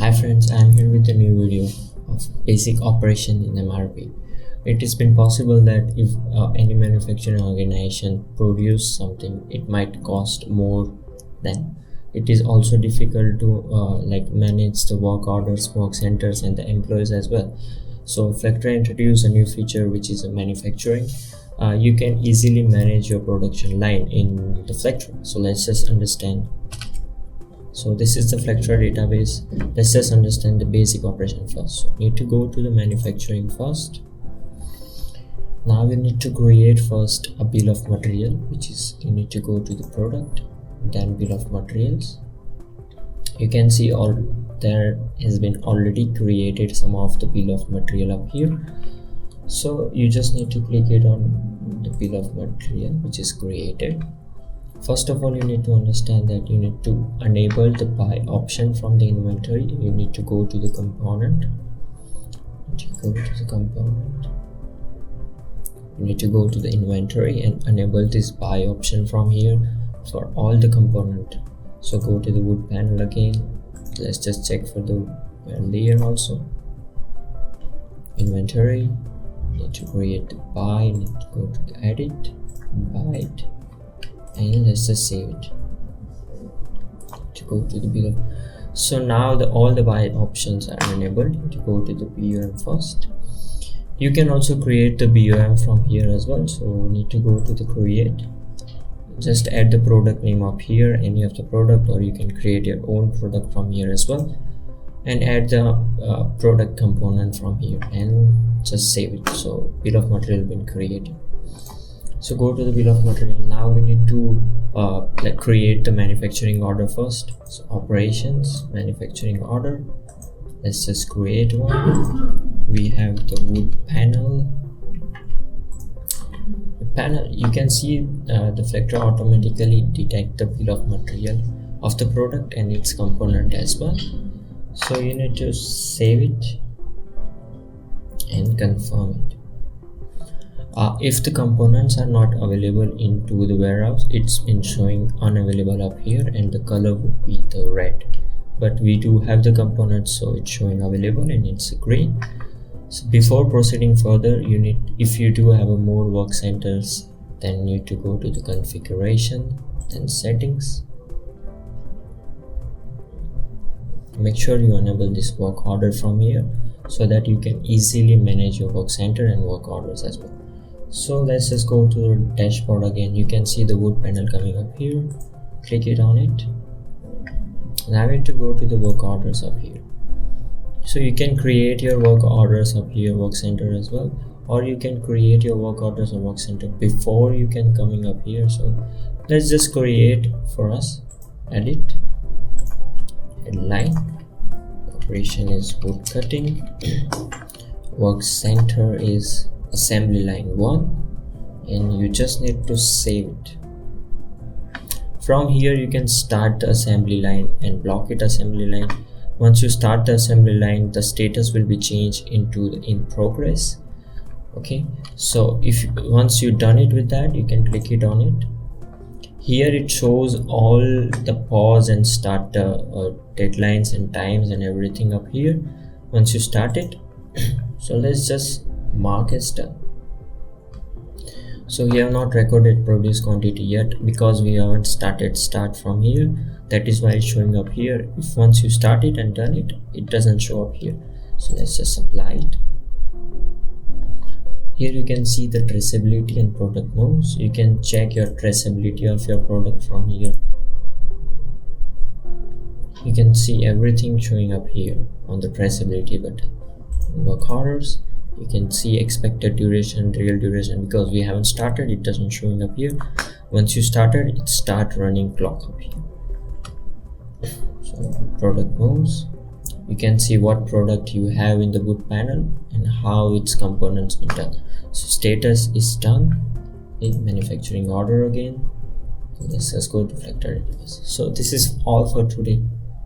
Hi friends, I am here with a new video of basic operation in MRP. It has been possible that if any manufacturing organization produce something, it might cost more than. It is also difficult to manage the work orders, work centers and the employees as well. So Flectra introduced a new feature which is a manufacturing. You can easily manage your production line in the Flectra. So let's just understand. So this is the Flectra database. Let's just understand the basic operation first. So need to go to the manufacturing first. Now we need to create first a bill of material, which is you need to go to the product, then bill of materials. You can see there has been already created some of the bill of material up here. So you just need to click it on the bill of material which is created. First of all, you need to understand that you need to enable the buy option from the inventory. You need to go to the component. You need to go to the inventory and enable this buy option from here for all the component. So go to the wood panel again. Let's just check for the layer also. Inventory. Need to create the buy. Need to go to the edit, buy it. And let's just save it to go to the bill. So now all the buy options are enabled. To go to the BOM first. You can also create the BOM from here as well. So we need to go to the create. Just add the product name up here, any of the product, or you can create your own product from here as well, and add the product component from here and just save it. So bill of material been created. So go to the bill of material. Now we need to create the manufacturing order first. So operations, manufacturing order. Let's just create one. We have the wood panel. The panel, you can see the Flectra automatically detect the bill of material of the product and its component as well. So you need to save it and confirm it. If the components are not available into the warehouse, it's been showing unavailable up here and the color would be the red, but we do have the components, so it's showing available and it's green. So before proceeding further, if you do have more work centers, then you need to go to the configuration, then settings. Make sure you enable this work order from here so that you can easily manage your work center and work orders as well. So let's just go to the dashboard again. You can see the wood panel coming up here. Click it on it. Now we need to go to the work orders up here. So you can create your work orders up here, work center as well, or you can create your work orders or work center before you can coming up here. So let's just create for us. Edit, headline, operation is wood cutting, work center is assembly line 1, and you just need to save it. From here you can start the assembly line and block it assembly line. Once you start the assembly line, the status will be changed into the in progress. Okay, so once you've done it with that, you can click it on it. Here it shows all the pause and start deadlines and times and everything up here once you start it. So let's just mark as done. So we have not recorded produce quantity yet because we haven't start from here. That is why it's showing up here. If once you start it and done it, it doesn't show up here. So let's just apply it. Here you can see the traceability and product moves. You can check your traceability of your product from here. You can see everything showing up here on the traceability button. Work orders, you can see expected duration, real duration. Because we haven't started, it doesn't showing up here. Once you started, it start running clock up here. So product moves, you can see what product you have in the wood panel and how its components been done. So status is done. In manufacturing order again. Let's just go to Flectra database. So this is all for today.